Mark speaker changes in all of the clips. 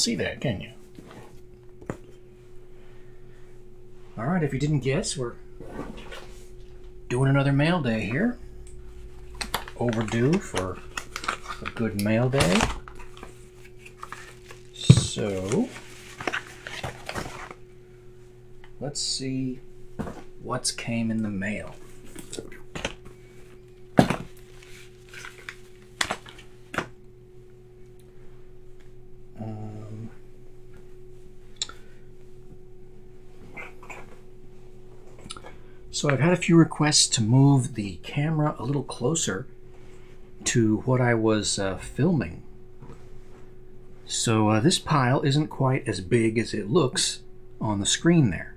Speaker 1: see that, can you? All right, if you didn't guess, we're doing another mail day here. Overdue for a good mail day. So, let's see what's came in the mail. So I've had a few requests to move the camera a little closer to what I was filming. So this pile isn't quite as big as it looks on the screen there.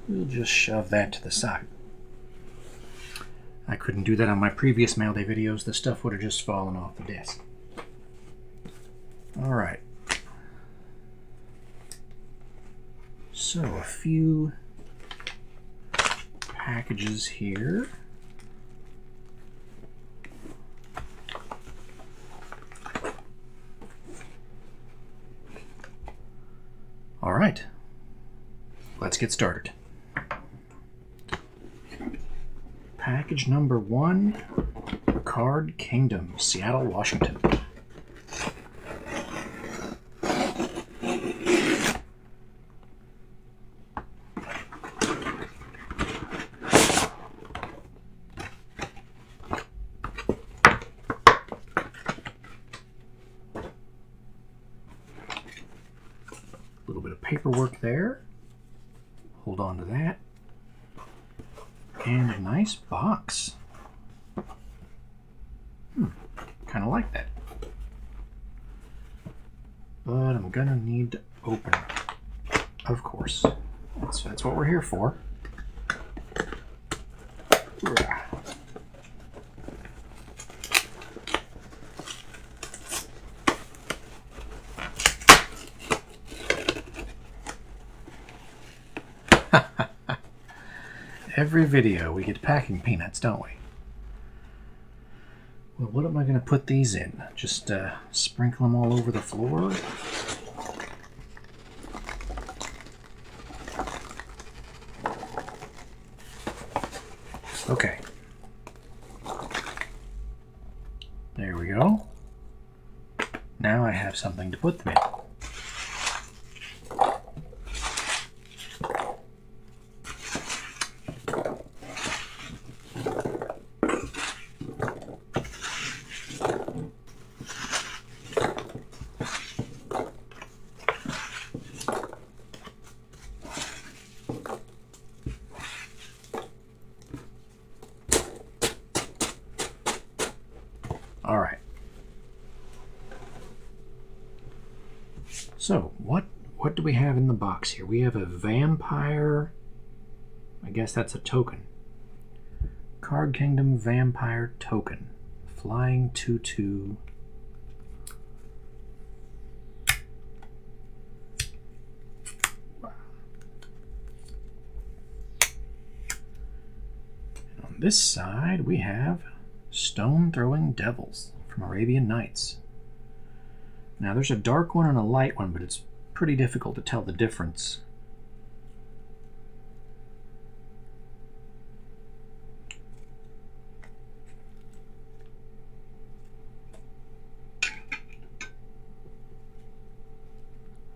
Speaker 1: We'll just shove that to the side. I couldn't do that on my previous mail day videos. The stuff would have just fallen off the desk. All right. So a few packages here. All right. Let's get started. Package number 1, Card Kingdom, Seattle, Washington. A little bit of paperwork there. Hold on to that. And a nice box. Kind of like that. But I'm gonna need to open it. Of course. That's what we're here for. Every video we get packing peanuts, don't we? Well, what am I going to put these in? Just sprinkle them all over the floor? Okay. There we go. Now I have something to put them in. All right. So, what do we have in the box here? We have a vampire. I guess that's a token. Card Kingdom Vampire Token. Flying 2/2. And on this side, we have Stone Throwing Devils from Arabian Nights. Now there's a dark one and a light one, but it's pretty difficult to tell the difference.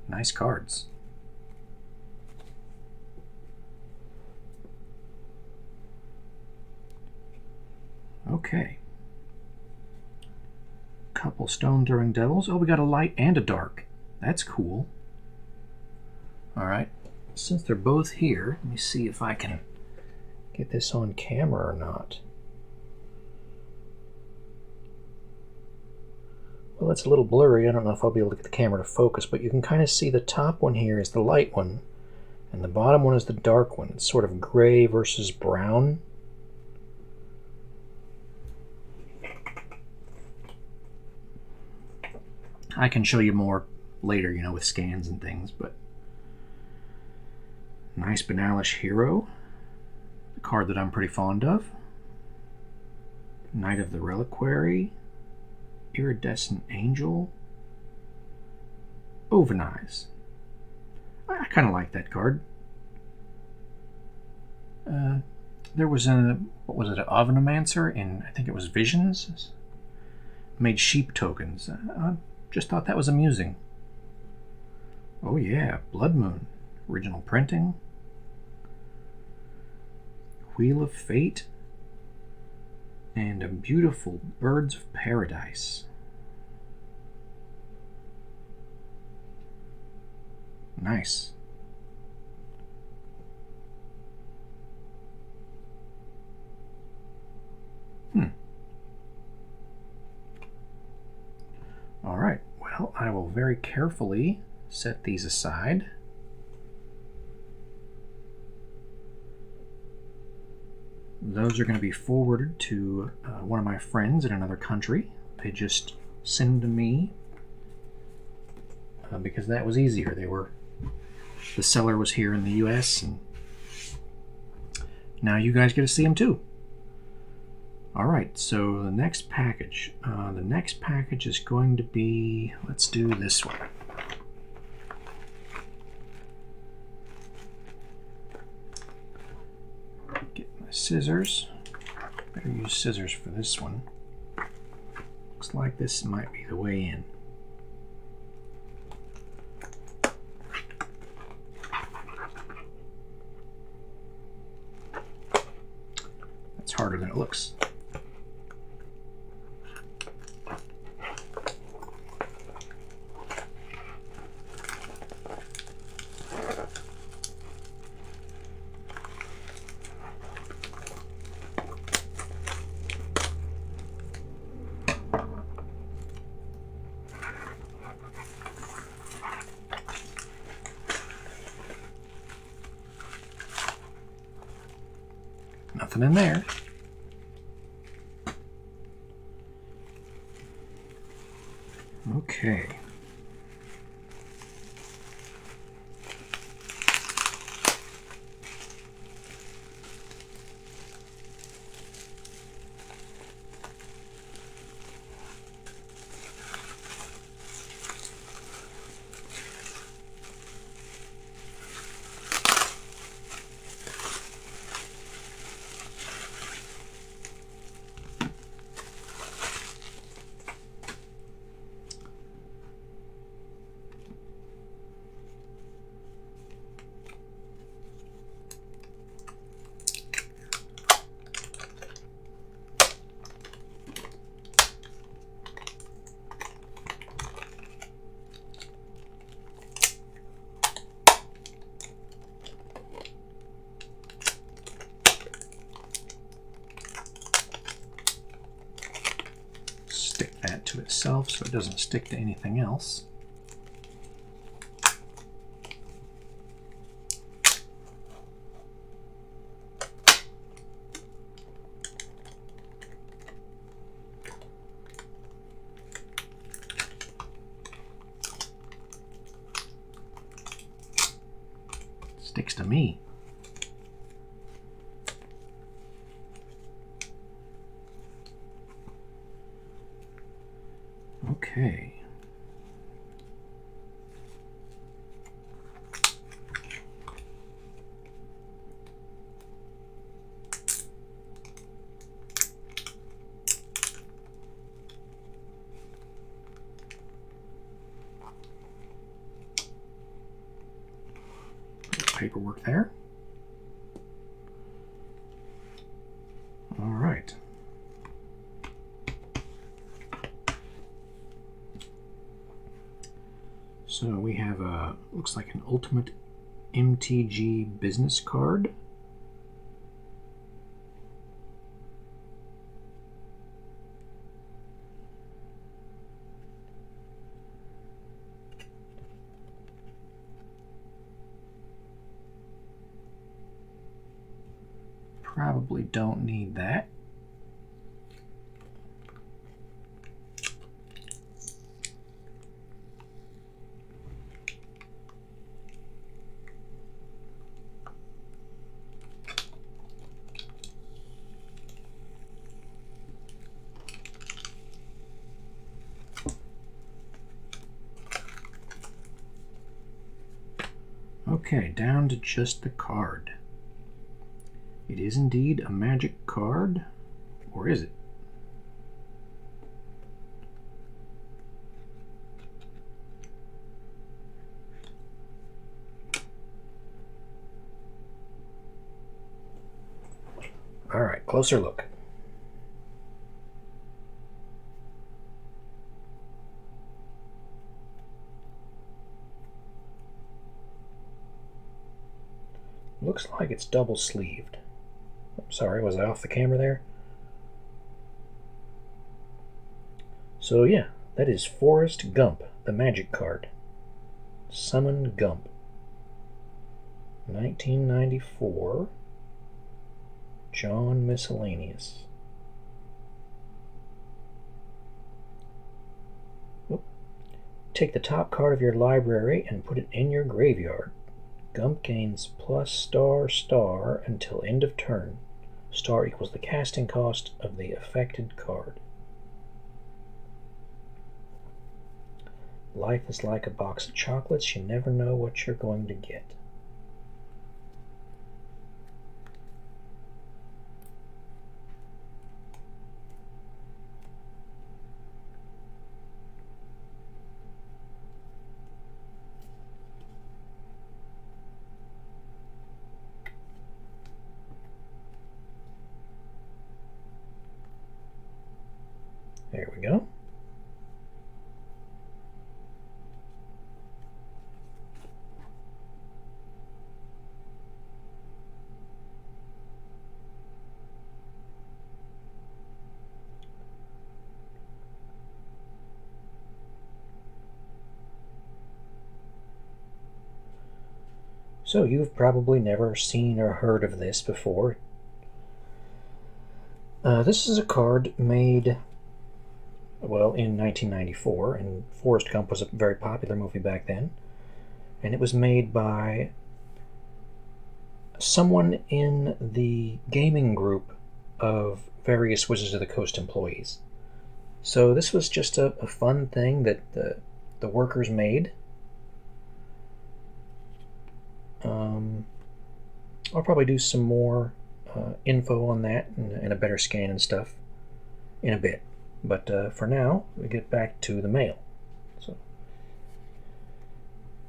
Speaker 1: Nice cards. Okay. Couple Stone Throwing Devils. Oh, we got a light and a dark. That's cool. Alright. Since they're both here, let me see if I can get this on camera or not. Well, it's a little blurry. I don't know if I'll be able to get the camera to focus, but you can kind of see the top one here is the light one, and the bottom one is the dark one. It's sort of gray versus brown. I can show you more later, you know, with scans and things, but nice Banalish Hero. card that I'm pretty fond of. Knight of the Reliquary, Iridescent Angel, Ovenize. I kind of like that card. There was a, what was it, an Ovenomancer in, I think it was Visions? Made sheep tokens. I just thought that was amusing. Oh yeah, Blood Moon. Original printing. Wheel of Fate. And a beautiful Birds of Paradise. Nice. All right, well, I will very carefully set these aside. Those are going to be forwarded to one of my friends in another country. They just send them to me because that was easier. The seller was here in the US, and now you guys get to see them too. All right, so the next package. The next package is going to be, let's do this one. Get my scissors. Better use scissors for this one. Looks like this might be the way in. That's harder than it looks. Nothing in there. Okay. Stick that to itself so it doesn't stick to anything else. Sticks to me. Okay. Paperwork there. All right. So we have a, looks like an Ultimate MTG business card. Probably don't need that. Okay, down to just the card. It is indeed a magic card, or is it? All right, closer look. Looks like it's double sleeved. I'm sorry, was I off the camera there? So yeah, that is Forrest Gump, the magic card. Summon Gump. 1994. John Miscellaneous. Oop. Take the top card of your library and put it in your graveyard. Gump gains +** until end of turn. Star equals the casting cost of the affected card. Life is like a box of chocolates. You never know what you're going to get. There we go. So you've probably never seen or heard of this before. This is a card made, well, in 1994, and Forrest Gump was a very popular movie back then, and it was made by someone in the gaming group of various Wizards of the Coast employees. So this was just a fun thing that the workers made. I'll probably do some more info on that and a better scan and stuff in a bit. But for now, we get back to the mail. So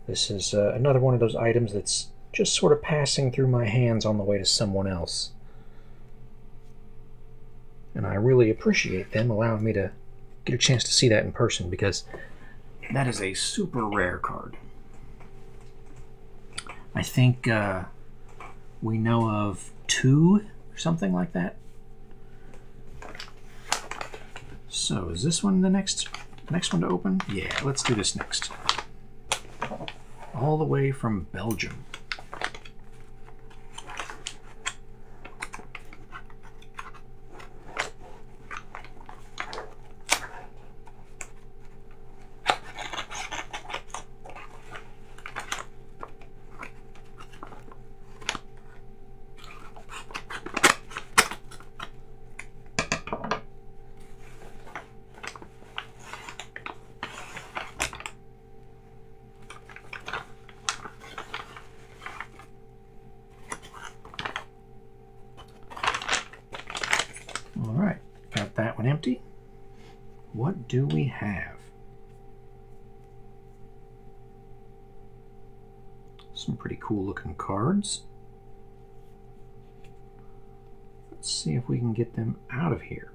Speaker 1: this is another one of those items that's just sort of passing through my hands on the way to someone else. And I really appreciate them allowing me to get a chance to see that in person, because that is a super rare card. I think we know of 2 or something like that. So is this one the next one to open? Yeah, let's do this next. All the way from Belgium. Alright, got that one empty. What do we have? Some pretty cool looking cards. Let's see if we can get them out of here.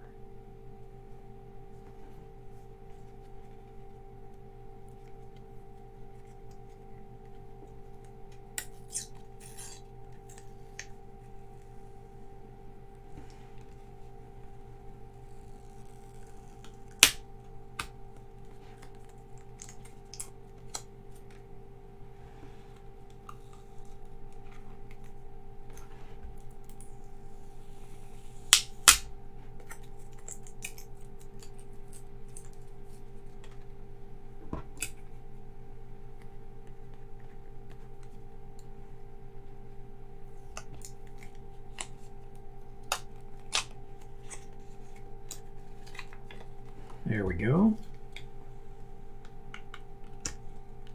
Speaker 1: There we go.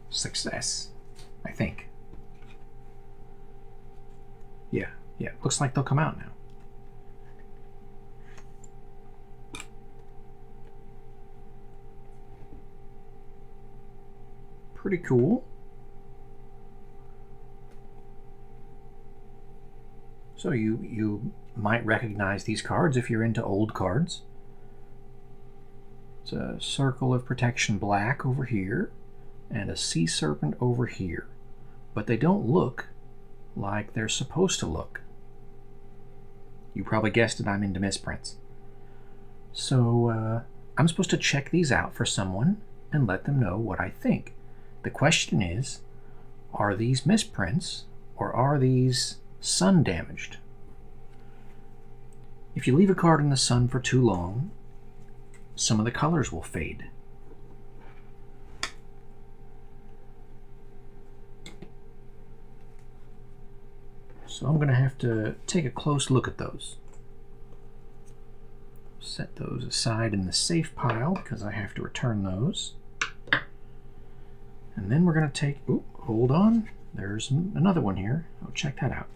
Speaker 1: Success, I think. Yeah, looks like they'll come out now. Pretty cool. So you might recognize these cards if you're into old cards. It's a Circle of Protection black over here, and a Sea Serpent over here. But they don't look like they're supposed to look. You probably guessed it, I'm into misprints. So I'm supposed to check these out for someone and let them know what I think. The question is, are these misprints or are these sun damaged? If you leave a card in the sun for too long, some of the colors will fade. So I'm going to have to take a close look at those. Set those aside in the safe pile because I have to return those. And then we're going to take, ooh, hold on, there's another one here. Oh, check that out.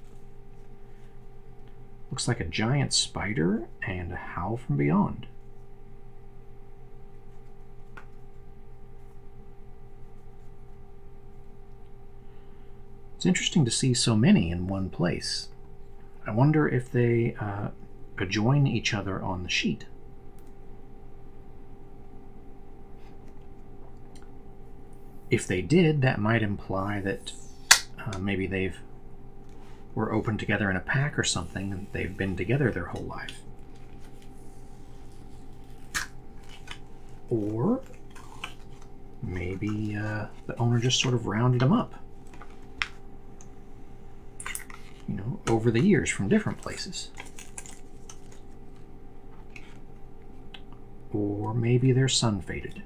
Speaker 1: Looks like a giant spider and a Howl from Beyond. It's interesting to see so many in one place. I wonder if they join each other on the sheet. If they did, that might imply that maybe they've were opened together in a pack or something, and they've been together their whole life. Or maybe the owner just sort of rounded them up, you know, over the years from different places. Or maybe they're sun faded.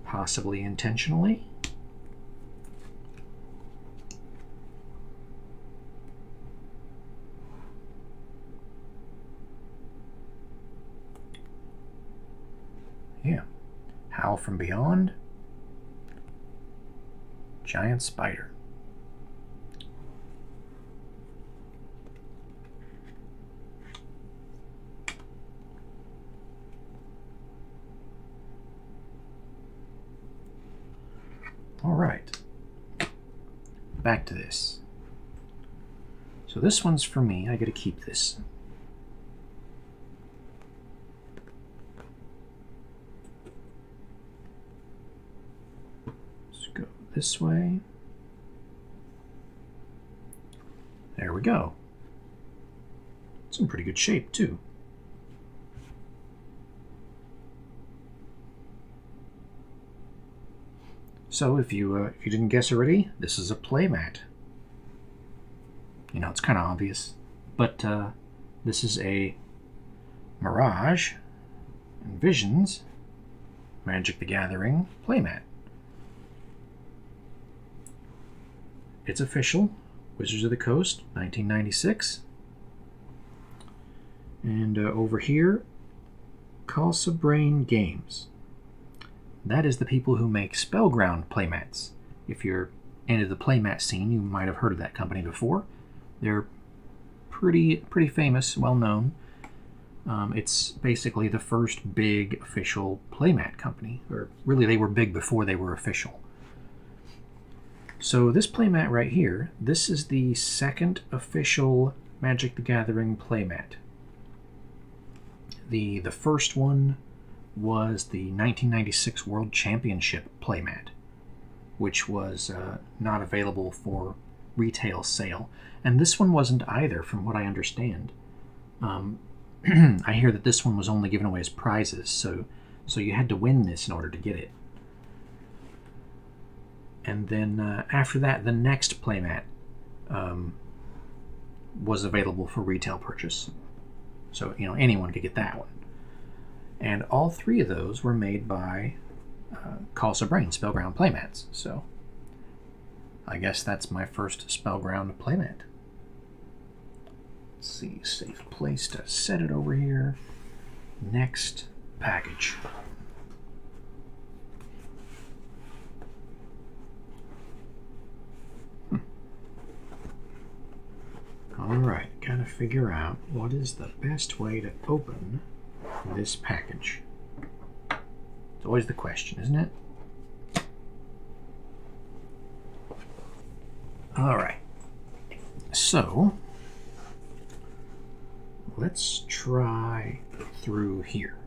Speaker 1: Possibly intentionally. Yeah. Howl from Beyond. Giant spider. All right, back to this. So this one's for me. I get to keep this. Let's go this way. There we go. It's in pretty good shape too. So if you didn't guess already, this is a playmat. You know, it's kind of obvious, but this is a Mirage and Visions Magic the Gathering playmat. It's official, Wizards of the Coast, 1996. And over here, Calsa Brain Games. That is the people who make Spellground playmats. If you're into the playmat scene, you might have heard of that company before. They're pretty famous, well known. It's basically the first big official playmat company, or really they were big before they were official. So this playmat right here, this is the second official Magic the Gathering playmat. The first one was the 1996 World Championship playmat, which was not available for retail sale. And this one wasn't either, from what I understand. I hear that this one was only given away as prizes, so you had to win this in order to get it. And then after that, the next playmat was available for retail purchase. So, you know, anyone could get that one. And all three of those were made by Calsa Brain Spellground playmats. So I guess that's my first Spellground playmat. Let's see, safe place to set it over here. Next package. Alright, gotta figure out what is the best way to open this package. It's always the question, isn't it? Alright, so let's try through here.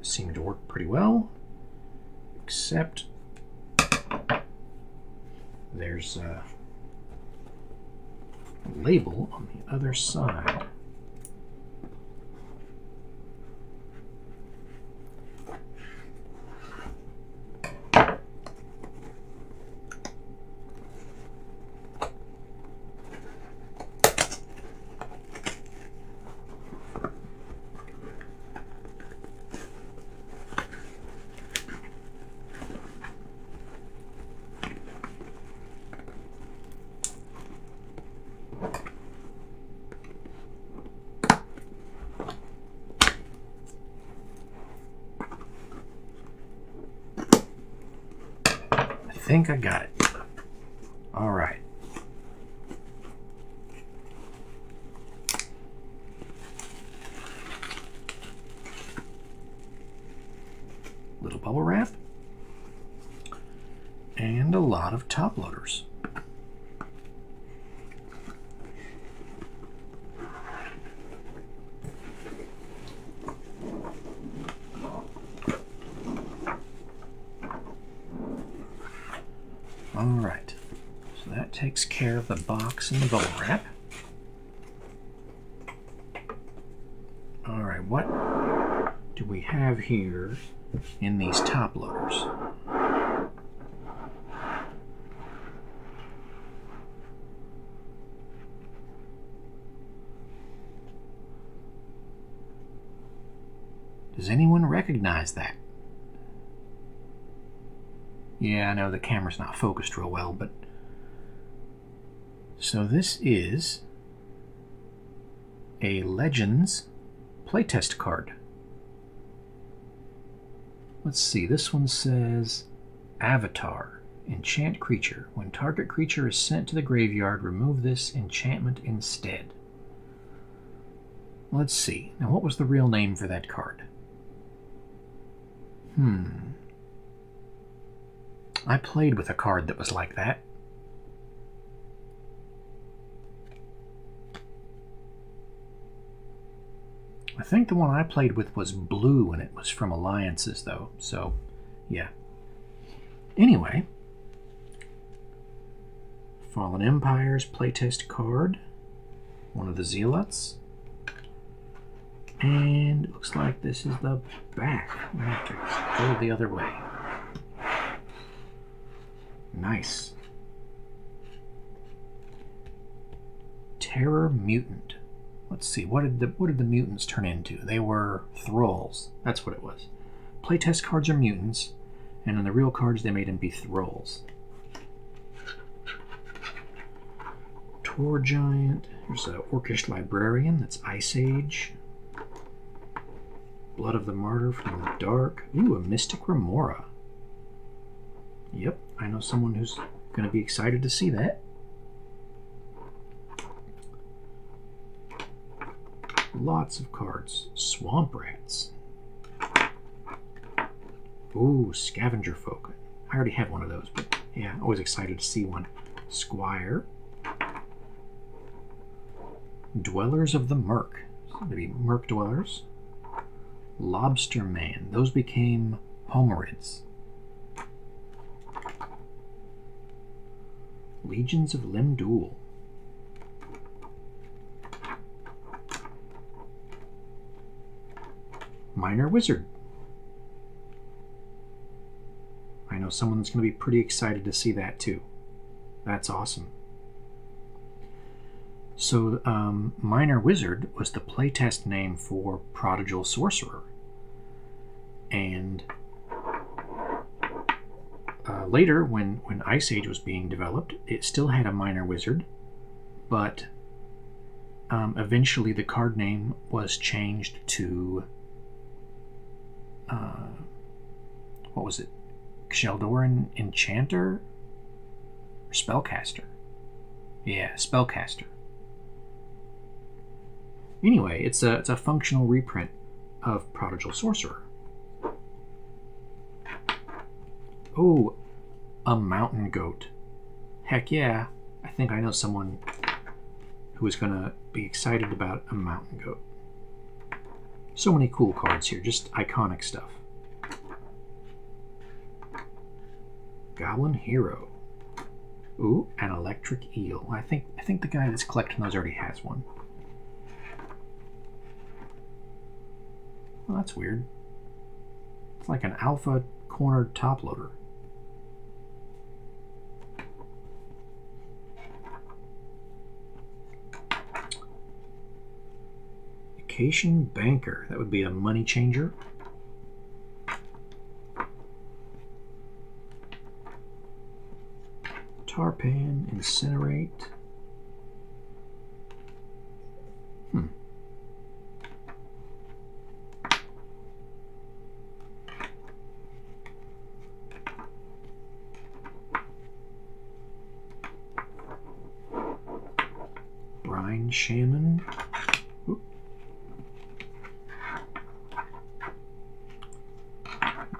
Speaker 1: Seemed to work pretty well, except there's a label on the other side. I think I got it. All right. Little bubble wrap and a lot of top loaders. Alright, so that takes care of the box and the bubble wrap. Alright, what do we have here in these top loaders? Does anyone recognize that? Yeah, I know the camera's not focused real well, but... So this is a Legends playtest card. Let's see, this one says Avatar, enchant creature. When target creature is sent to the graveyard, remove this enchantment instead. Let's see, now what was the real name for that card? I played with a card that was like that. I think the one I played with was blue and it was from Alliances though, so yeah. Anyway, Fallen Empires playtest card, one of the Zealots, and it looks like this is the back. I have to go the other way. Nice. Terror Mutant. Let's see, what did the mutants turn into? They were thralls. That's what it was. Playtest cards are mutants, and on the real cards they made them be thralls. Tor Giant. There's an Orcish Librarian. That's Ice Age. Blood of the Martyr from the Dark. Ooh, a Mystic Remora. Yep, I know someone who's going to be excited to see that. Lots of cards. Swamp Rats. Ooh, Scavenger Folk. I already have one of those, but yeah, always excited to see one. Squire. Dwellers of the Murk. So maybe Murk Dwellers. Lobster Man. Those became Homerids. Legions of Limdul. Minor Wizard. I know someone that's going to be pretty excited to see that too. That's awesome. So, Minor Wizard was the playtest name for Prodigal Sorcerer. And later, when Ice Age was being developed, it still had a Minor Wizard, but eventually the card name was changed to, what was it? Sheldor Enchanter? Or Spellcaster. Yeah, spellcaster. Anyway, it's a functional reprint of Prodigal Sorcerer. Oh, a mountain goat. Heck yeah, I think I know someone who is going to be excited about a mountain goat. So many cool cards here, just iconic stuff. Goblin Hero. Ooh, an electric eel. I think the guy that's collecting those already has one. Well, that's weird. It's like an alpha cornered top loader. Vacation Banker. That would be a money changer. Tarpan, Incinerate. Brine Shaman. Oop.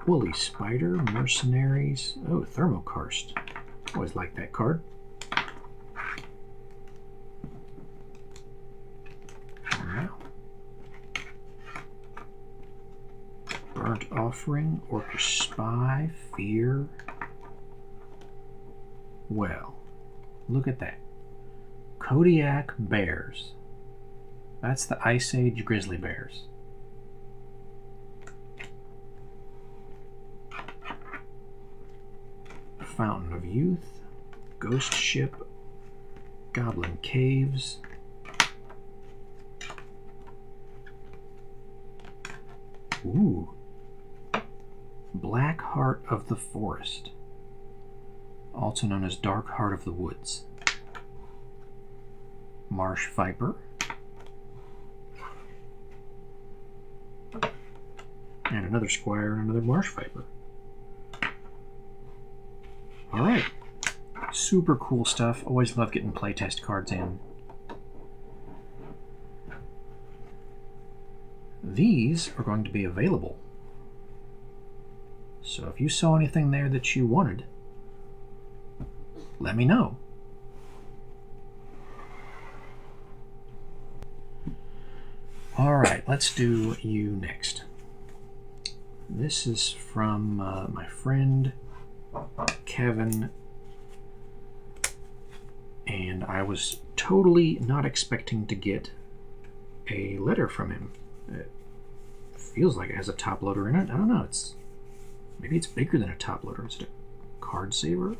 Speaker 1: Woolly Spider, Mercenaries. Oh, Thermokarst. Always like that card. Wow. Burnt Offering, Orcish Spy, Fear. Well, look at that. Kodiak Bears. That's the Ice Age Grizzly Bears. Fountain of Youth, Ghost Ship, Goblin Caves, ooh, Black Heart of the Forest, also known as Dark Heart of the Woods, Marsh Viper, and another Squire and another Marsh Viper. Alright, super cool stuff. Always love getting playtest cards in. These are going to be available. So if you saw anything there that you wanted, let me know. Alright, let's do you next. This is from my friend Kevin, and I was totally not expecting to get a letter from him. It feels like it has a top loader in it. I don't know. Maybe it's bigger than a top loader. Is it a card saver?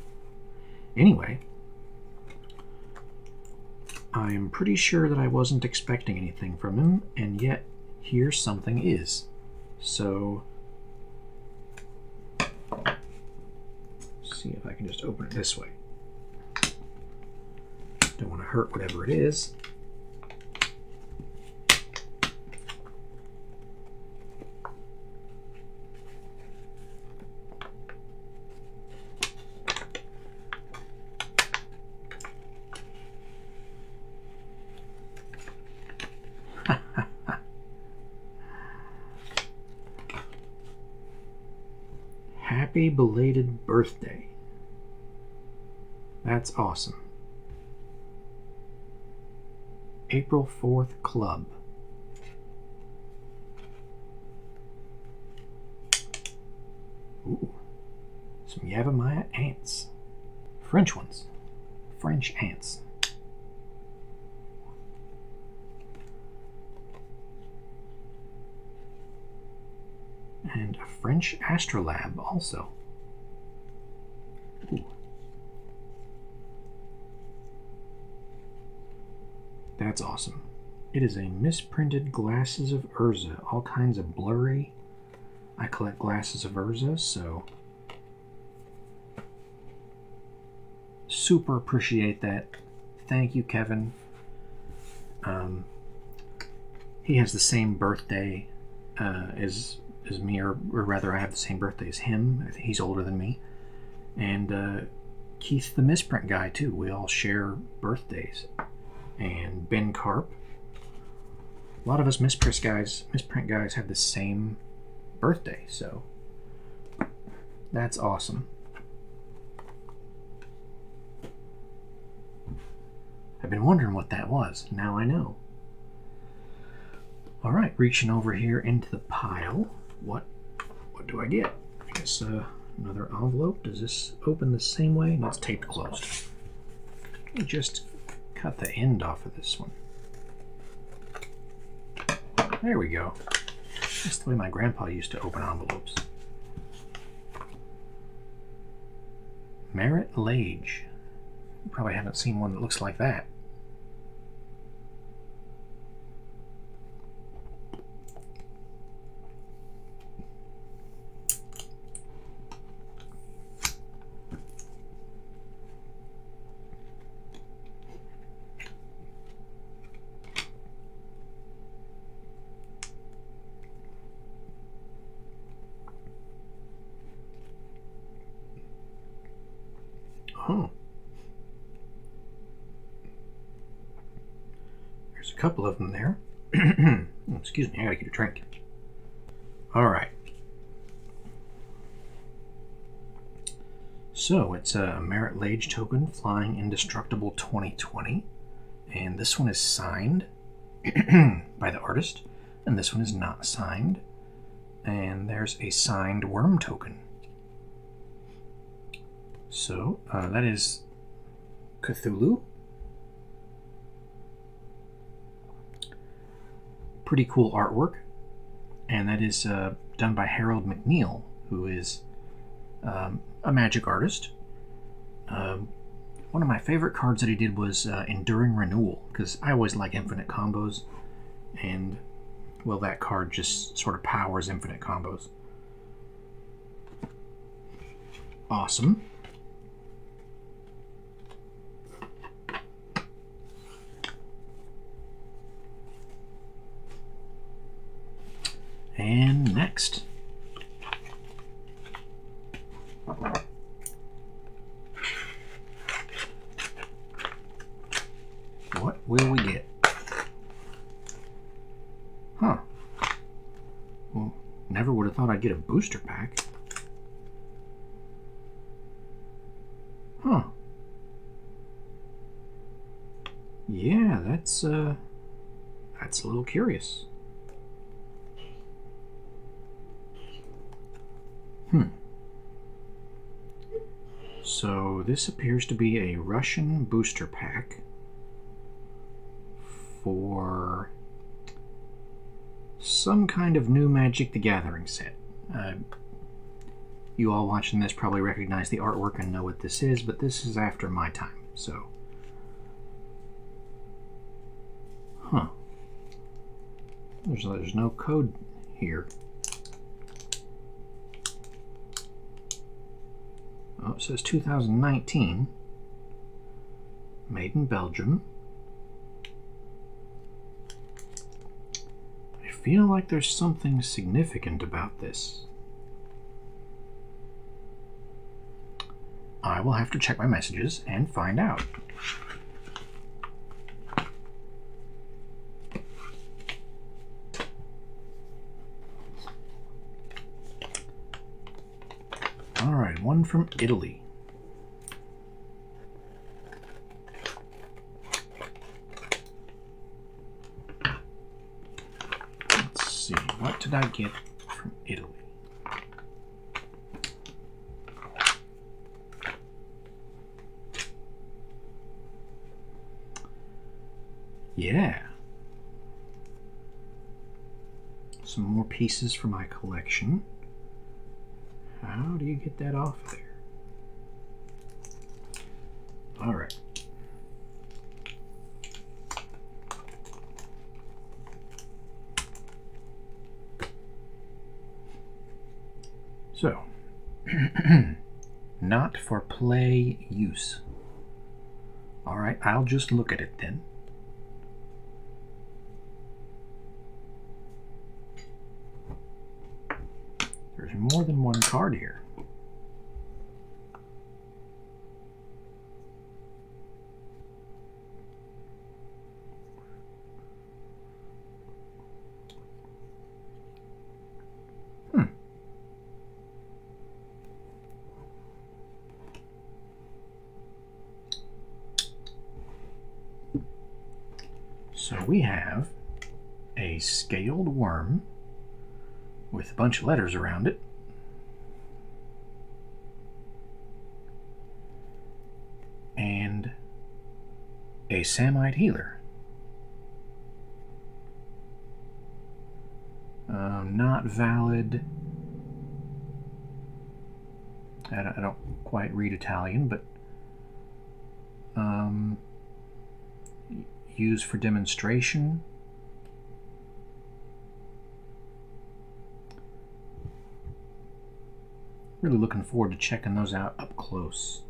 Speaker 1: Anyway, I'm pretty sure that I wasn't expecting anything from him, and yet here something is. So see if I can just open it this way. Don't want to hurt whatever it is. Happy belated birthday. That's awesome. April 4th Club. Ooh, some Yavimaya ants. French ones. French ants. And a French astrolabe also. Ooh. That's awesome. It is a misprinted Glasses of Urza. All kinds of blurry. I collect Glasses of Urza, so super appreciate that. Thank you, Kevin. He has the same birthday as me, or rather I have the same birthday as him. I think he's older than me. And Keith the Misprint guy too. We all share birthdays. And Ben Carp. A lot of us misprint guys have the same birthday, so that's awesome. I've been wondering what that was. Now I know. All right, reaching over here into the pile. What do I get? I guess another envelope. Does this open the same way? No, it's taped closed. Let me just cut the end off of this one. There we go. That's the way my grandpa used to open envelopes. Merit Lage. You probably haven't seen one that looks like that. Oh. There's a couple of them there. Excuse me, I gotta get a drink. Alright. So it's a Merit Lage token, Flying Indestructible 2020. And this one is signed by the artist, and this one is not signed. And there's a signed worm token. So that is Cthulhu. Pretty cool artwork. And that is done by Harold McNeil, who is a magic artist. One of my favorite cards that he did was Enduring Renewal, because I always like infinite combos. And, well, that card just sort of powers infinite combos. Awesome. And next, what will we get? Huh. Well, never would have thought I'd get a booster pack. Huh. Yeah, that's a little curious. So this appears to be a Russian booster pack for some kind of new Magic the Gathering set. You all watching this probably recognize the artwork and know what this is, but this is after my time, so. Huh. There's no code here. Oh, it says 2019. Made in Belgium. I feel like there's something significant about this. I will have to check my messages and find out. Alright, one from Italy. Let's see, what did I get from Italy? Yeah. Some more pieces for my collection. How do you get that off there? All right. So, not for play use. All right, I'll just look at it then. There's more than one card here. So we have a scaled worm with a bunch of letters around it. And a Samite healer. Not valid. I don't quite read Italian, but used for demonstration. Really looking forward to checking those out up close.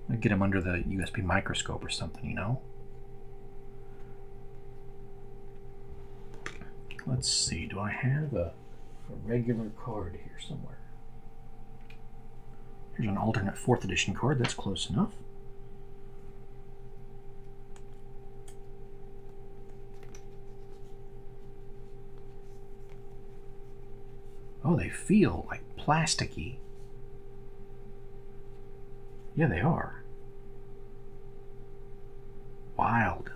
Speaker 1: I'll get them under the USB microscope or something, you know? Let's see, do I have a regular card here somewhere? Here's an alternate 4th edition card, that's close enough. Oh, they feel like plasticky. Yeah, they are. Wild.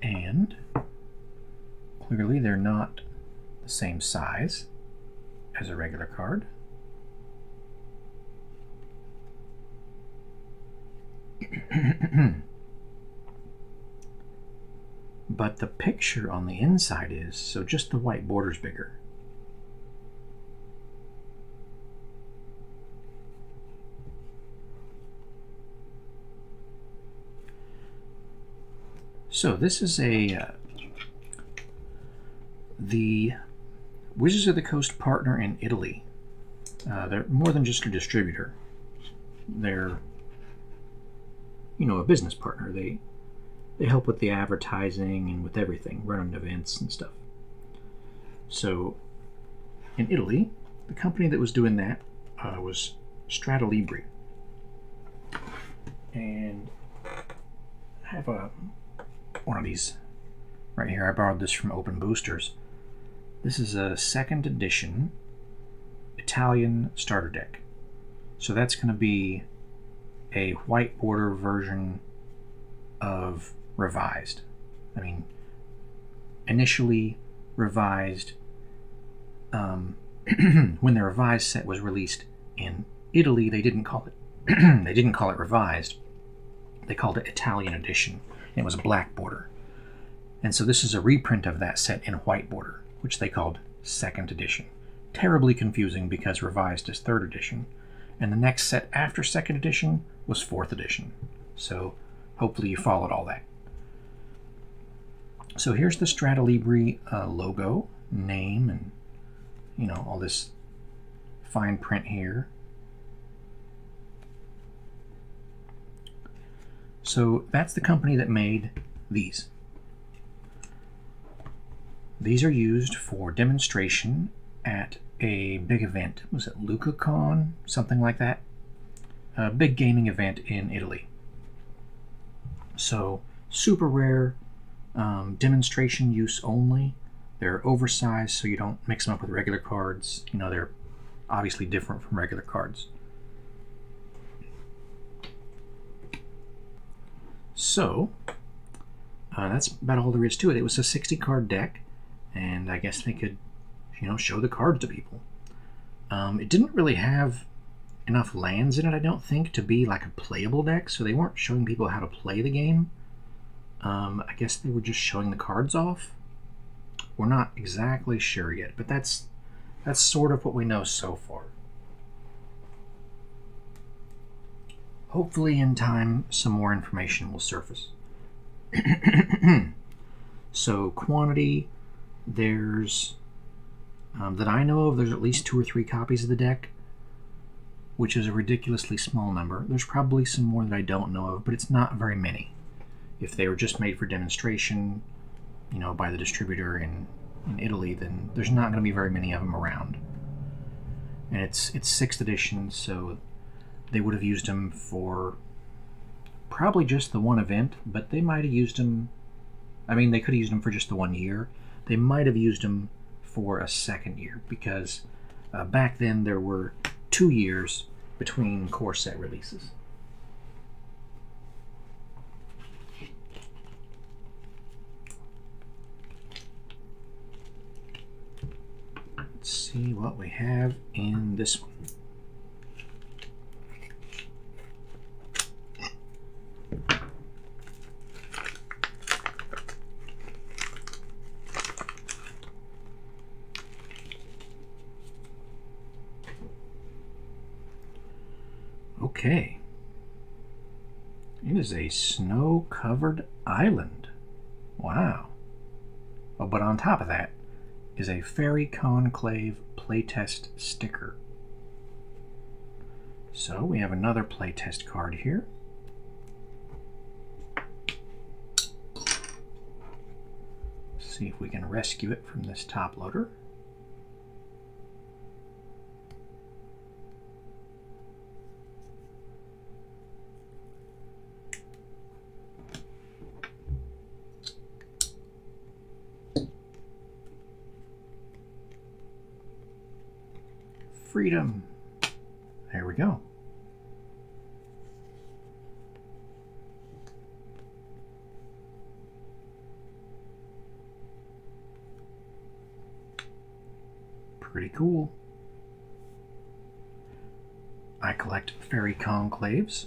Speaker 1: And clearly they're not the same size as a regular card. But the picture on the inside is, so just the white border's bigger. So this is the Wizards of the Coast partner in Italy. They're more than just a distributor. They're, you know, a business partner. They help with the advertising and with everything, running events and stuff. So in Italy, the company that was doing that was Strata Libri. And I have one of these right here. I borrowed this from Open Boosters. This is a 2nd edition Italian starter deck. So that's going to be a white border version of Revised. I mean, initially revised when the revised set was released in Italy, they didn't call it they didn't call it Revised. They called it Italian Edition. It was a black border. And so this is a reprint of that set in white border, which they called 2nd edition. Terribly confusing because Revised is 3rd edition, and the next set after 2nd edition was 4th edition. So hopefully you followed all that. So here's the Strata Libri logo, name, and you know, all this fine print here. So that's the company that made these. These are used for demonstration at a big event. Was it LucaCon? Something like that. A big gaming event in Italy. So super rare, demonstration use only. They're oversized so you don't mix them up with regular cards. You know, they're obviously different from regular cards. So that's about all there is to it. It was a 60 card deck, and I guess they could, you know, show the cards to people. It didn't really have enough lands in it, I don't think, to be like a playable deck, so they weren't showing people how to play the game. I guess they were just showing the cards off. We're not exactly sure yet, but that's sort of what we know so far. Hopefully in time some more information will surface. So quantity, there's that I know of, there's at least 2 or 3 copies of the deck, which is a ridiculously small number. There's probably some more that I don't know of, but it's not very many. If they were just made for demonstration, you know, by the distributor in Italy, then there's not going to be very many of them around. And it's 6th edition, so they would have used them for probably just the one event, but they might have used them, I mean, they could have used them for just the 1 year. They might have used them for a 2nd year, because back then there were 2 years between core set releases. see what we have in this one. Okay. It is a snow-covered island. Wow. Oh, but on top of that is a Fairy Conclave playtest sticker. So we have another playtest card here. Let's see if we can rescue it from this top loader. Freedom. There we go. Pretty cool. I collect Fairy Conclaves.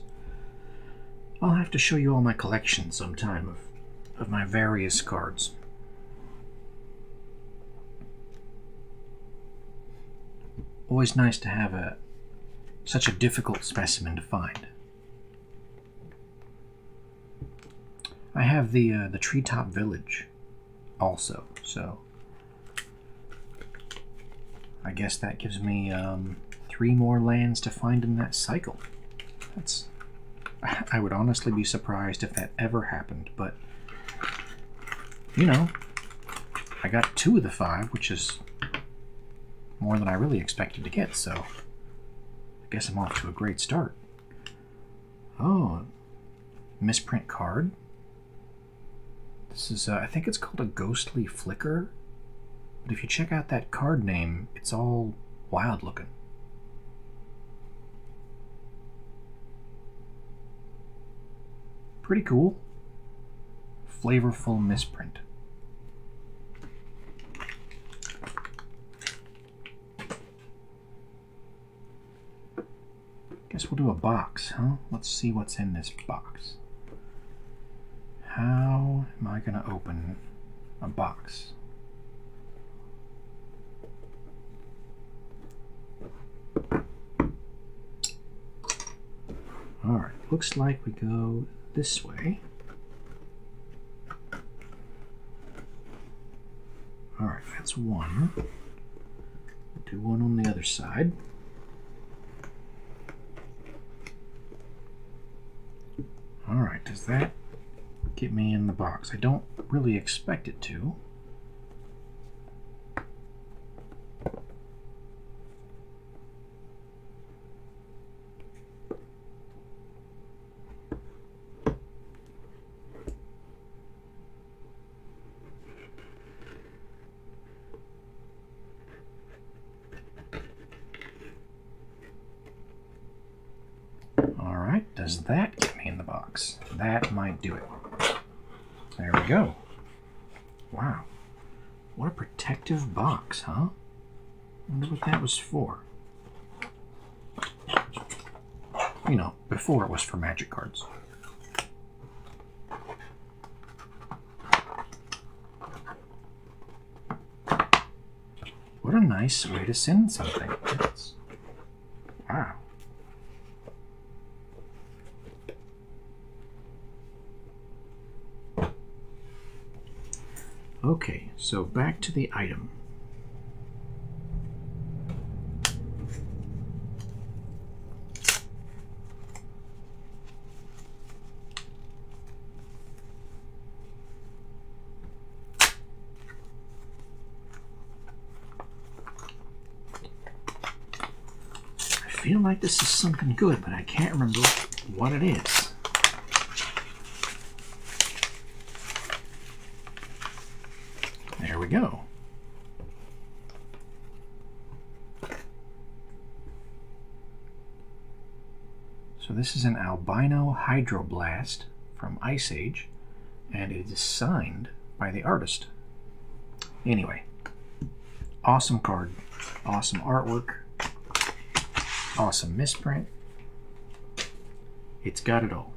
Speaker 1: I'll have to show you all my collection sometime of my various cards. Always nice to have such a difficult specimen to find. I have the Treetop Village also, so I guess that gives me 3 more lands to find in that cycle. I would honestly be surprised if that ever happened, but you know, I got 2 of the 5, which is more than I really expected to get, so I guess I'm off to a great start. Oh, misprint card. This is, I think it's called a Ghostly Flicker, but if you check out that card name, it's all wild looking. Pretty cool. Flavorful misprint. Guess we'll do a box, huh? Let's see what's in this box. How am I going to open a box? Alright, looks like we go this way. Alright, that's one. We'll do one on the other side. Alright, does that get me in the box? I don't really expect it to. Alright, does that get me in the box? That might do it. There we go. Wow. What a protective box, huh? I wonder what that was for. You know, before it was for magic cards. What a nice way to send something. Wow. Okay, so back to the item. I feel like this is something good, but I can't remember what it is. There we go. So this is an albino hydroblast from Ice Age, and it is signed by the artist. Anyway, Awesome card. Awesome artwork. Awesome misprint. It's got it all.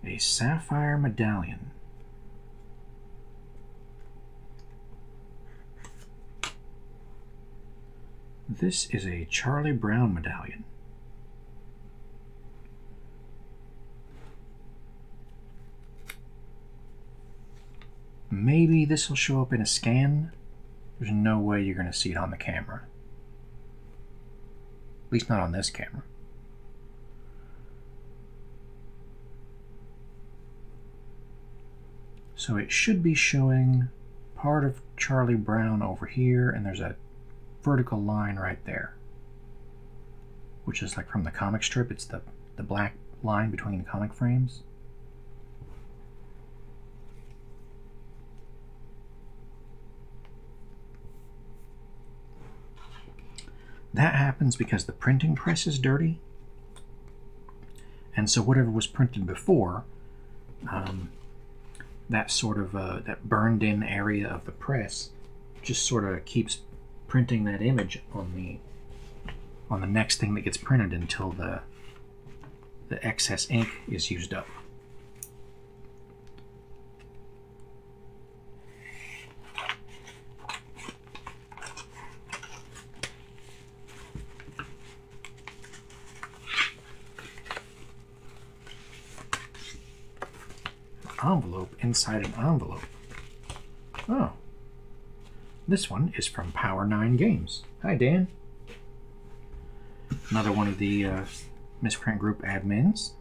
Speaker 1: A sapphire medallion. This is a Charlie Brown medallion. Maybe this will show up in a scan. There's no way you're going to see it on the camera. At least not on this camera. So it should be showing part of Charlie Brown over here, and there's a vertical line right there, which is like from the comic strip. It's the black line between the comic frames. That happens because the printing press is dirty, and so whatever was printed before, that sort of that burned in area of the press just sort of keeps printing that image on the next thing that gets printed until the excess ink is used up. Envelope inside an envelope. Oh. This one is from Power 9 Games. Hi, Dan. Another one of the Misprint Group admins.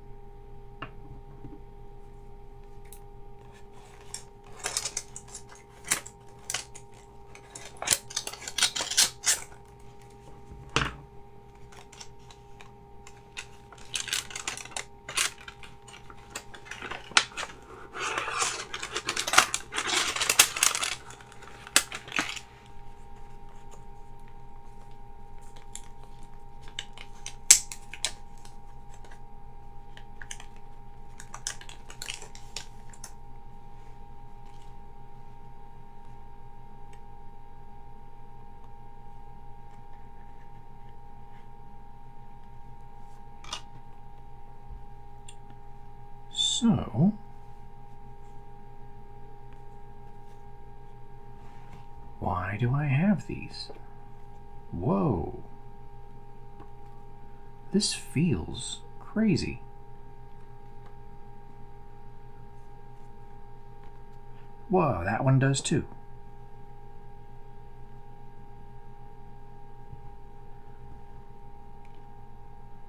Speaker 1: So, why do I have these? Whoa. This feels crazy. Whoa, that one does too.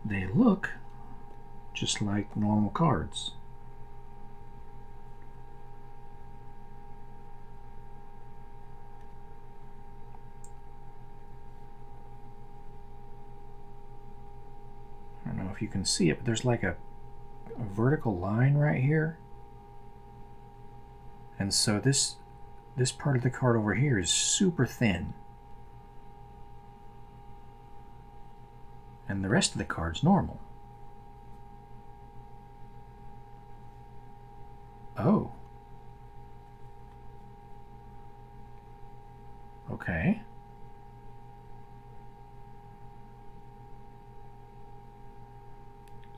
Speaker 1: They look just like normal cards. I don't know if you can see it, but there's like a vertical line right here. And so this part of the card over here is super thin. And the rest of the card's normal. Oh. Okay.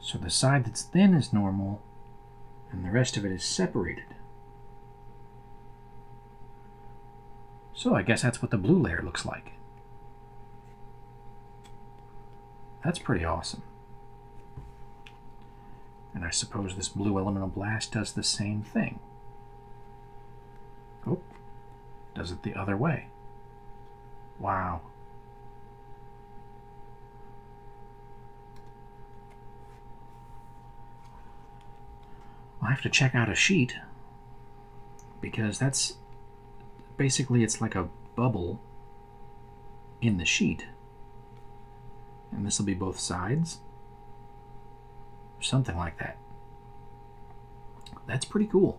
Speaker 1: So the side that's thin is normal, and the rest of it is separated. So I guess that's what the blue layer looks like. That's pretty awesome. And I suppose this blue elemental blast does the same thing. Oh, does it the other way. Wow. I'll have to check out a sheet, because that's basically, it's like a bubble in the sheet. And this will be both sides. something like that. That's pretty cool.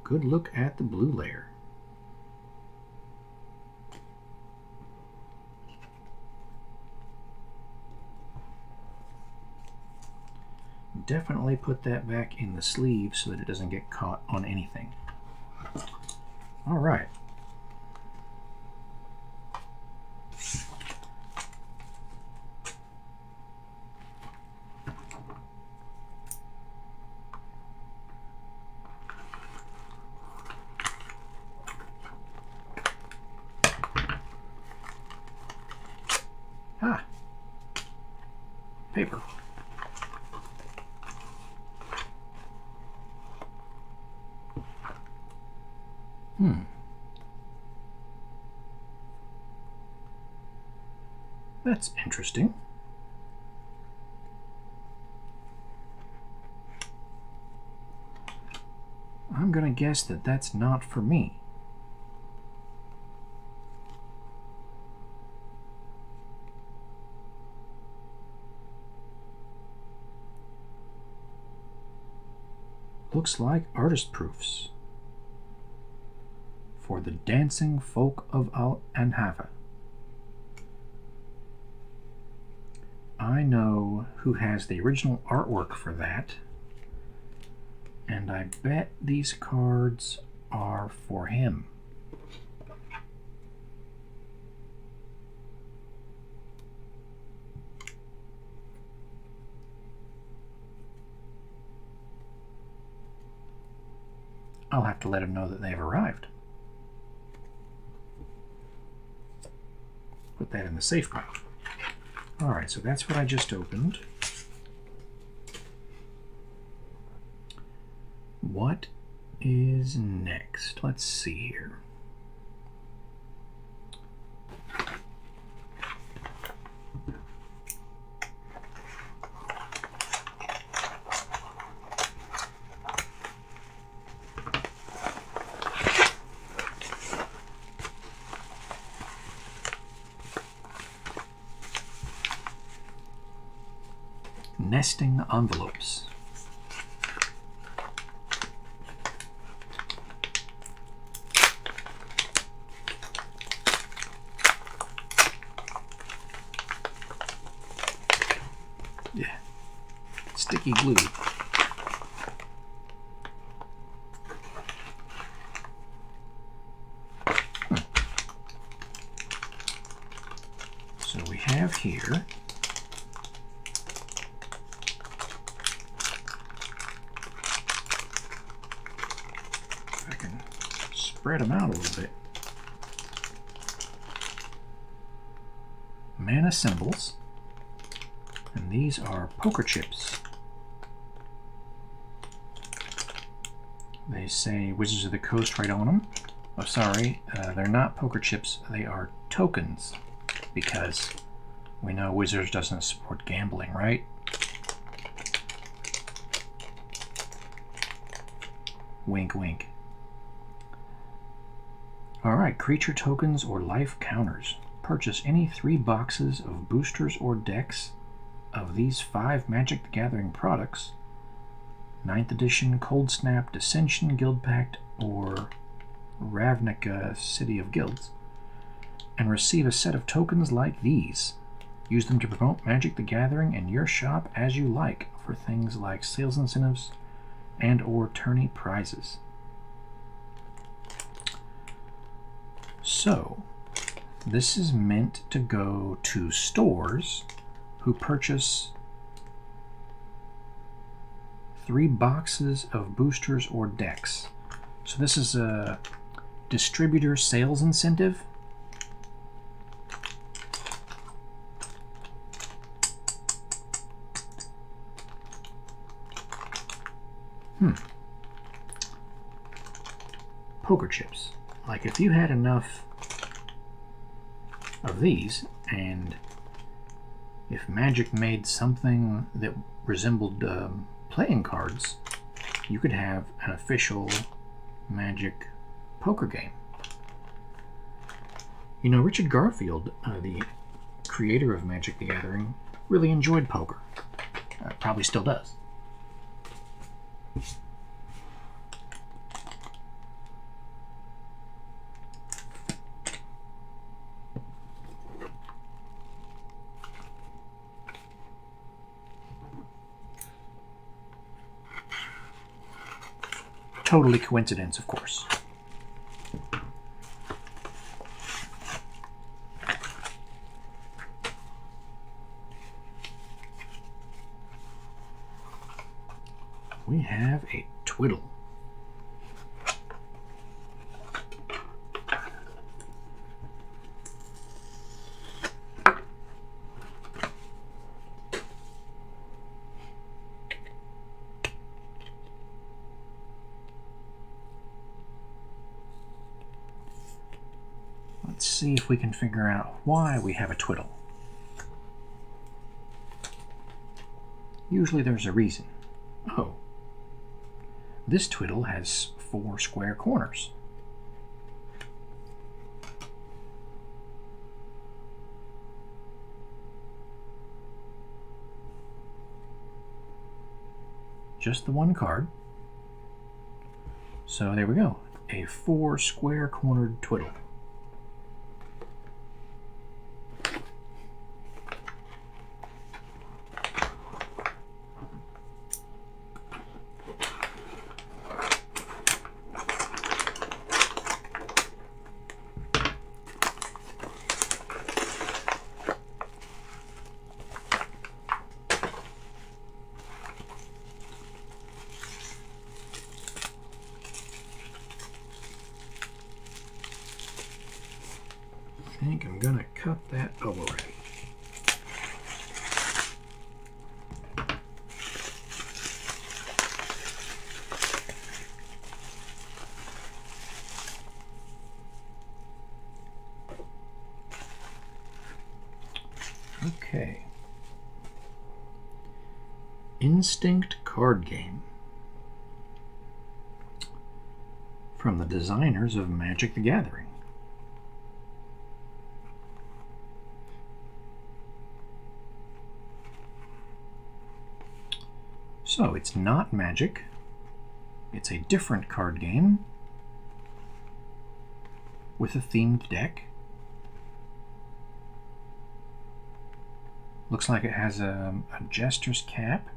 Speaker 1: Good look at the blue layer. Definitely put that back in the sleeve so that it doesn't get caught on anything. All right. Ah, paper. That's interesting. I'm gonna guess that that's not for me. Looks like artist proofs for the Dancing Folk of Anhava. I know who has the original artwork for that, and I bet these cards are for him. I'll have to let him know that they've arrived. Put that in the safe pile. Alright, so that's what I just opened. What is next? Let's see here. Nesting envelopes. Yeah, sticky glue. So we have here spread them out a little bit. Mana symbols, and these are poker chips. They say Wizards of the Coast right on them. Oh, sorry, they're not poker chips, they are tokens, because we know Wizards doesn't support gambling, right? Wink, wink. Alright, creature tokens or life counters. Purchase any 3 boxes of boosters or decks of these 5 Magic the Gathering products, 9th edition, Cold Snap, Dissension, Guild Pact, or Ravnica City of Guilds, and receive a set of tokens like these. Use them to promote Magic the Gathering in your shop as you like for things like sales incentives and or tourney prizes. So, this is meant to go to stores who purchase 3 boxes of boosters or decks. So this is a distributor sales incentive. Poker chips. Like if you had enough of these, and if Magic made something that resembled playing cards, you could have an official Magic poker game. You know, Richard Garfield, the creator of Magic the Gathering, really enjoyed poker. Probably still does. Totally coincidence, of course. We have a twiddle. Let's see if we can figure out why we have a twiddle. Usually there's a reason. Oh. This twiddle has 4 square corners. Just the one card. So there we go. A 4 square cornered twiddle. I think I'm gonna cut that already. Okay. Instinct card game. From the designers of Magic the Gathering. So it's not Magic, it's a different card game with a themed deck. Looks like it has a Jester's Cap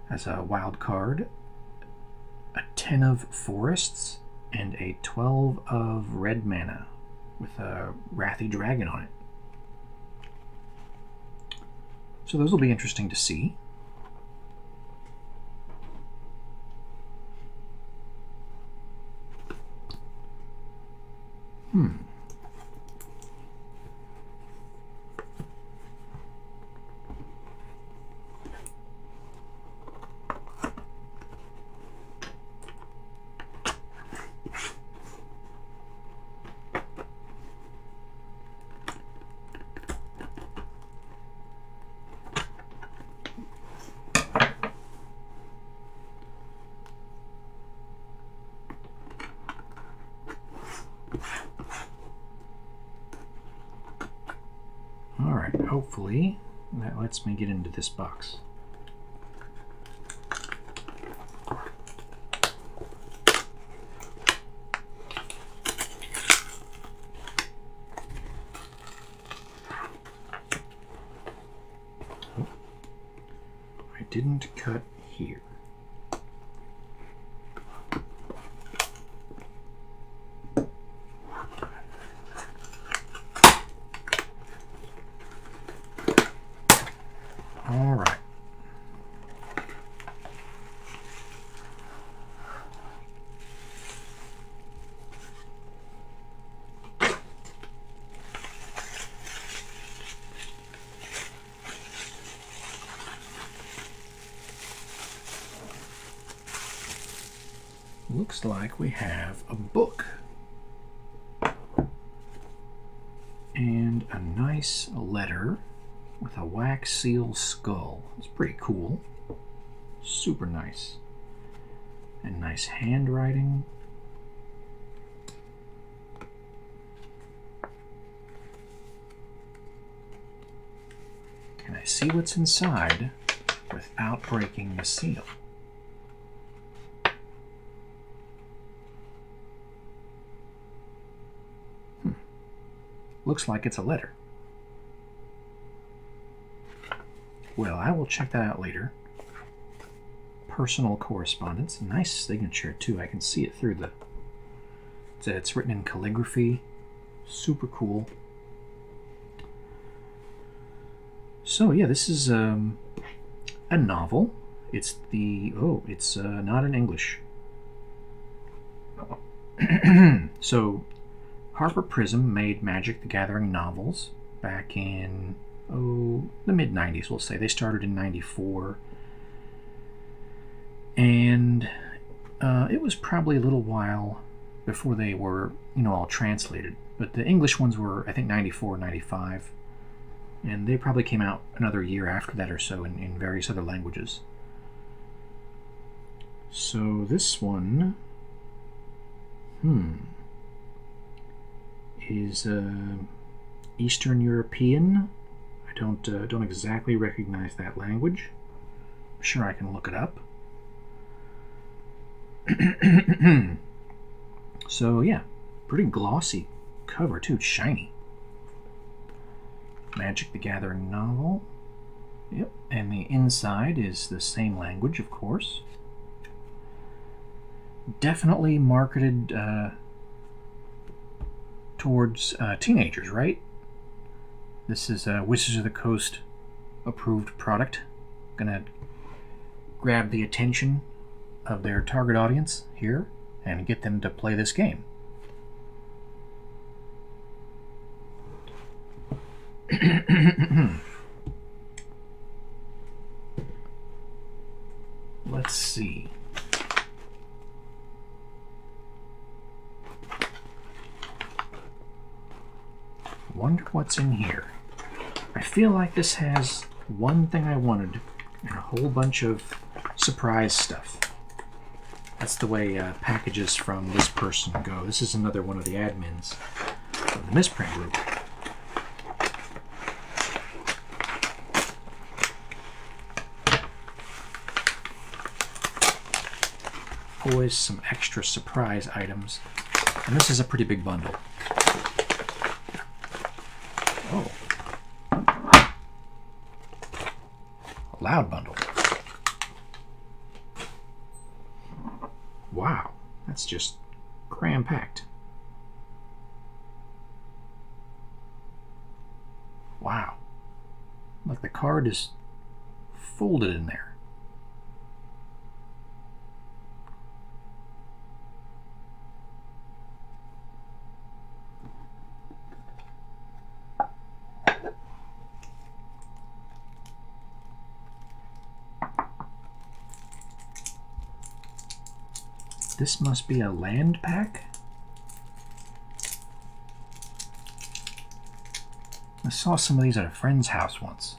Speaker 1: as a wild card, a 10 of Forests, and a 12 of Red Mana with a Wrathy Dragon on it. So those will be interesting to see. Alright, hopefully that lets me get into this box. Oh, I didn't cut here. All right. Looks like we have a book and a nice letter with a wax seal skull. It's pretty cool. Super nice. And nice handwriting. I see what's inside without breaking the seal? Looks like it's a letter. Well, I will check that out later. Personal correspondence. Nice signature, too. I can see it through the... It's written in calligraphy. Super cool. So, yeah, this is a novel. It's the... Oh, it's not in English. So, Harper Prism made Magic the Gathering novels back in, the mid-90s, we'll say. They started in 94. And it was probably a little while before they were, all translated. But the English ones were, I think, 94, 95. And they probably came out another year after that or so in various other languages. So this one, is Eastern European. I don't exactly recognize that language. I'm sure I can look it up. So yeah, pretty glossy cover too, shiny. Magic the Gathering novel. Yep, and the inside is the same language, of course. Definitely marketed towards teenagers, right? This is a Wizards of the Coast approved product. Gonna grab the attention of their target audience here and get them to play this game. Let's see. Wonder what's in here. I feel like this has one thing I wanted and a whole bunch of surprise stuff. That's the way packages from this person go. This is another one of the admins of the Misprint group. Always some extra surprise items. And this is a pretty big bundle. Oh. A loud bundle. Wow, that's just cram-packed. Wow. Like the card is folded in there. This must be a land pack? I saw some of these at a friend's house once.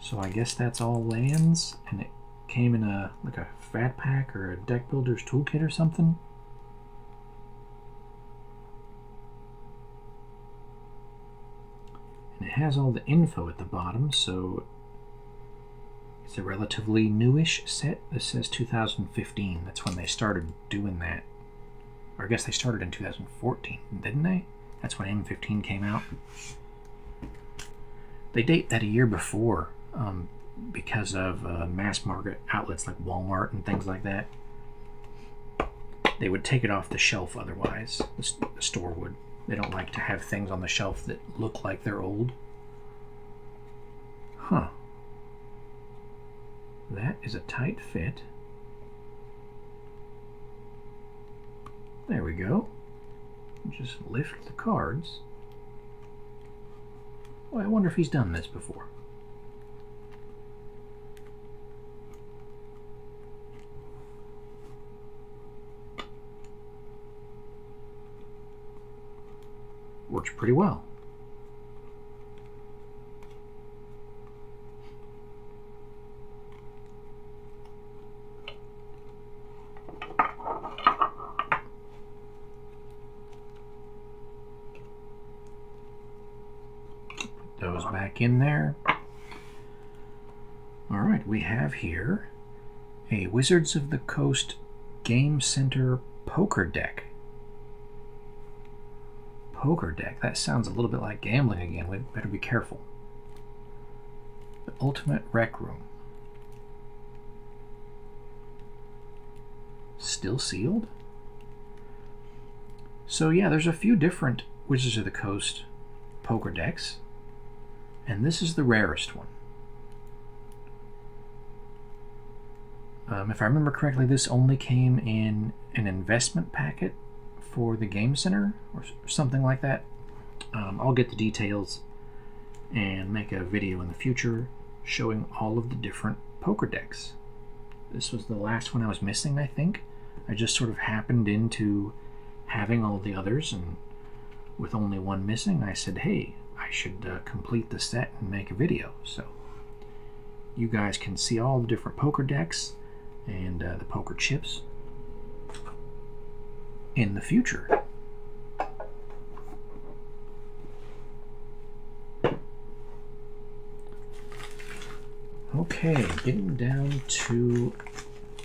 Speaker 1: So I guess that's all lands, and it came in a like a fat pack or a deck builder's toolkit or something. And it has all the info at the bottom, so it's a relatively newish set. This says 2015. That's when they started doing that. Or I guess they started in 2014, didn't they? That's when M15 came out. They date that a year before because of mass market outlets like Walmart and things like that. They would take it off the shelf otherwise. The store would. They don't like to have things on the shelf that look like they're old. Huh. That is a tight fit. There we go. Just lift the cards. Well, I wonder if he's done this before. Works pretty well. back in there. All right, we have here a Wizards of the Coast Game Center poker deck. Poker deck, that sounds a little bit like gambling again. We better be careful. The Ultimate Rec Room. Still sealed? So yeah, there's a few different Wizards of the Coast poker decks, and this is the rarest one. If I remember correctly, this only came in an investment packet for the Game Center or something like that. I'll get the details and make a video in the future showing all of the different poker decks. This was the last one I was missing, I think. I just sort of happened into having all the others, and with only one missing, I said, hey, I should complete the set and make a video. So you guys can see all the different poker decks and the poker chips in the future. Okay, getting down to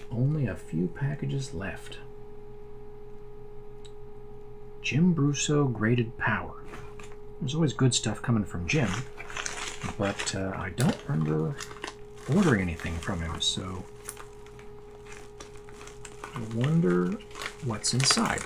Speaker 1: only a few packages left. Jim Brusso Graded Power. There's always good stuff coming from Jim, but I don't remember ordering anything from him, so I wonder what's inside.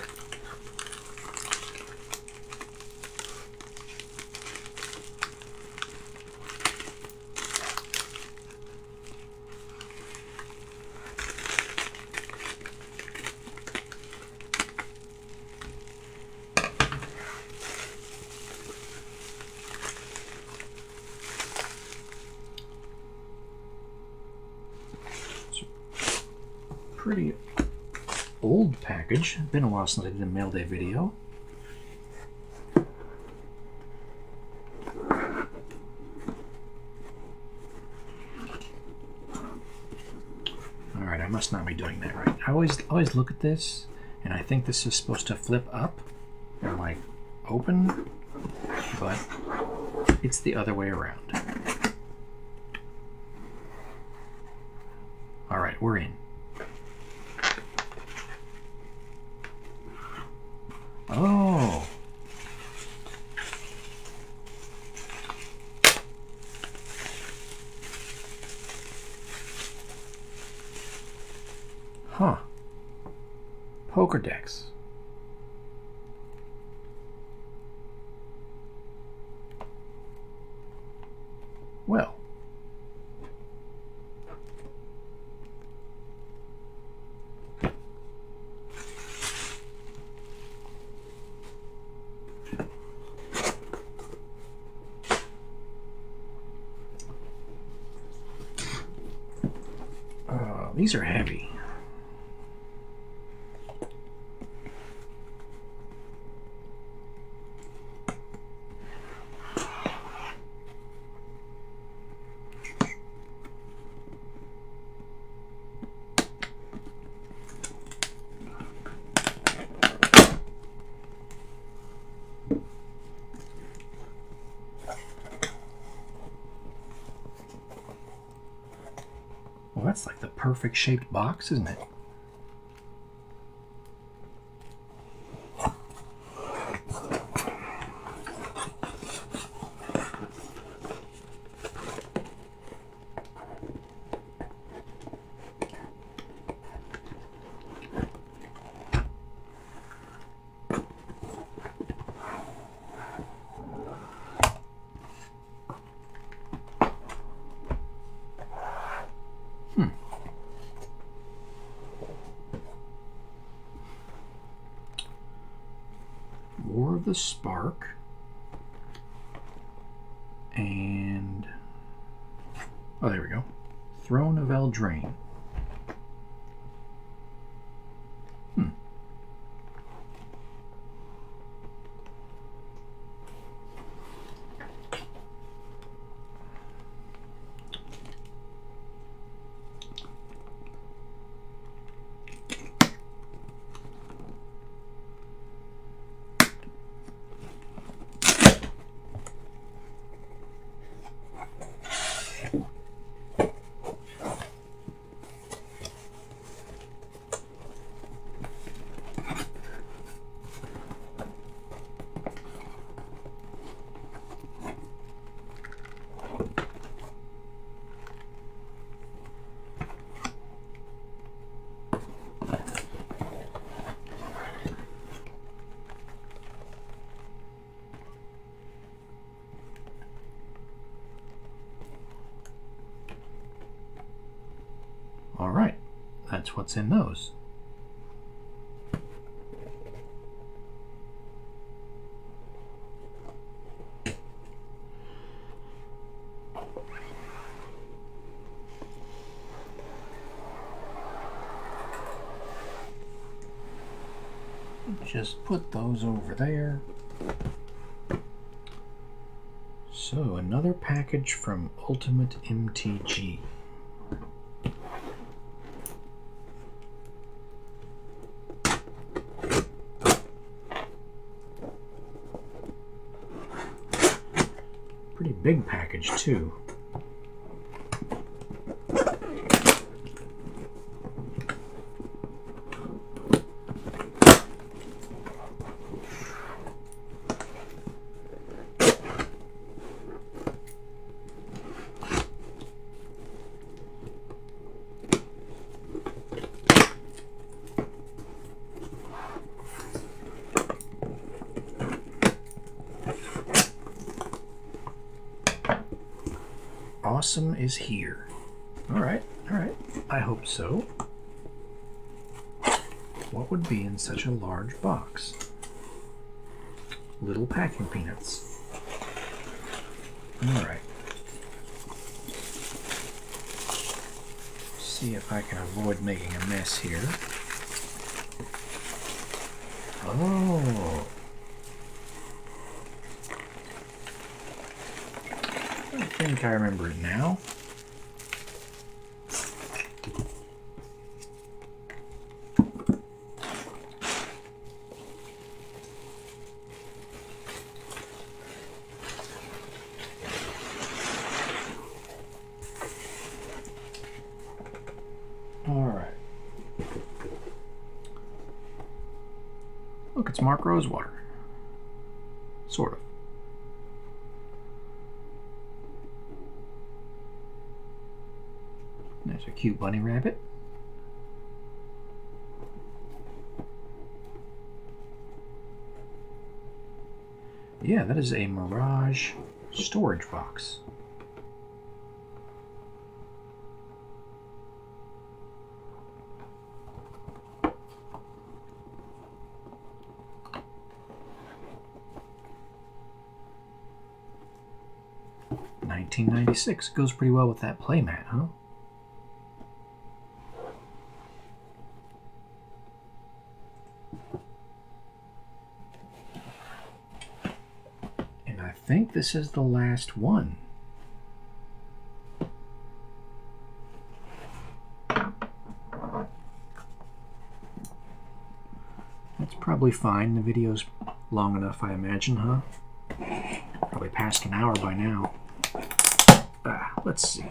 Speaker 1: Pretty old package. Been a while since I did a mail day video. Alright, I must not be doing that right. I always look at this and I think this is supposed to flip up and like open, but it's the other way around. Alright, we're in. Oh. Huh. Poker decks. Well. These are heavy. Well, that's like the perfect shaped box, isn't it? War of the Spark, and oh, there we go. Throne of Eldraine. All right, that's what's in those. Just put those over there. So, another package from Ultimate MTG. Pretty big package, too. Awesome is here. All right. I hope so. What would be in such a large box? Little packing peanuts. All right. See if I can avoid making a mess here. Oh. I think I remember it now. All right. Look, it's Mark Rosewater. Sort of. There's a cute bunny rabbit. Yeah, that is a Mirage storage box. $19.96 goes pretty well with that playmat, huh? And I think this is the last one. That's probably fine. The video's long enough, I imagine, huh? Probably past an hour by now. Let's see.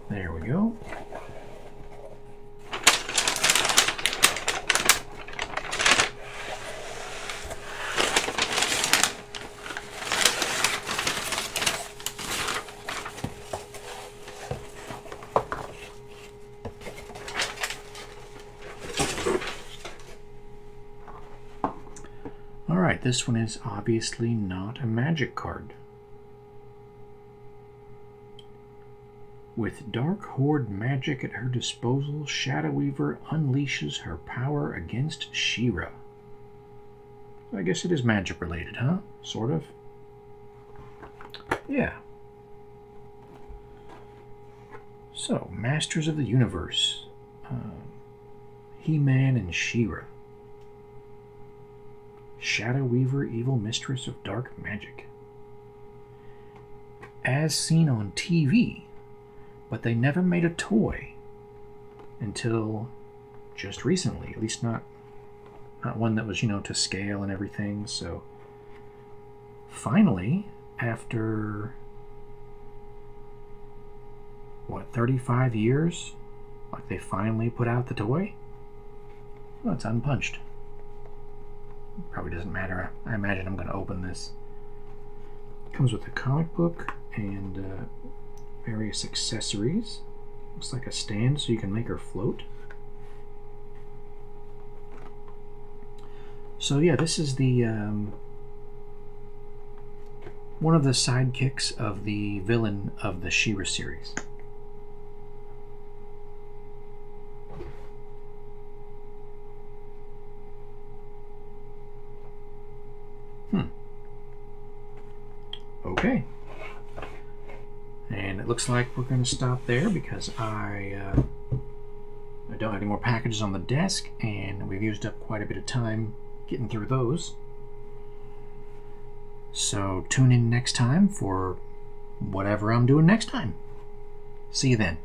Speaker 1: There we go. All right, this one is obviously not a magic card. With Dark Horde magic at her disposal, Shadow Weaver unleashes her power against She-Ra. I guess it is magic related, huh? Sort of. Yeah. So, Masters of the Universe. He-Man and She-Ra. Shadow Weaver, evil mistress of dark magic. As seen on TV, but they never made a toy until just recently. At least not one that was, to scale and everything. So finally, after what, 35 years, like they finally put out the toy. Well, it's unpunched. Probably doesn't matter. I imagine I'm going to open this. Comes with a comic book and various accessories. Looks like a stand so you can make her float. So yeah, this is the one of the sidekicks of the villain of the She-Ra series. Okay. And it looks like we're going to stop there because I don't have any more packages on the desk, and we've used up quite a bit of time getting through those. So tune in next time for whatever I'm doing next time. See you then.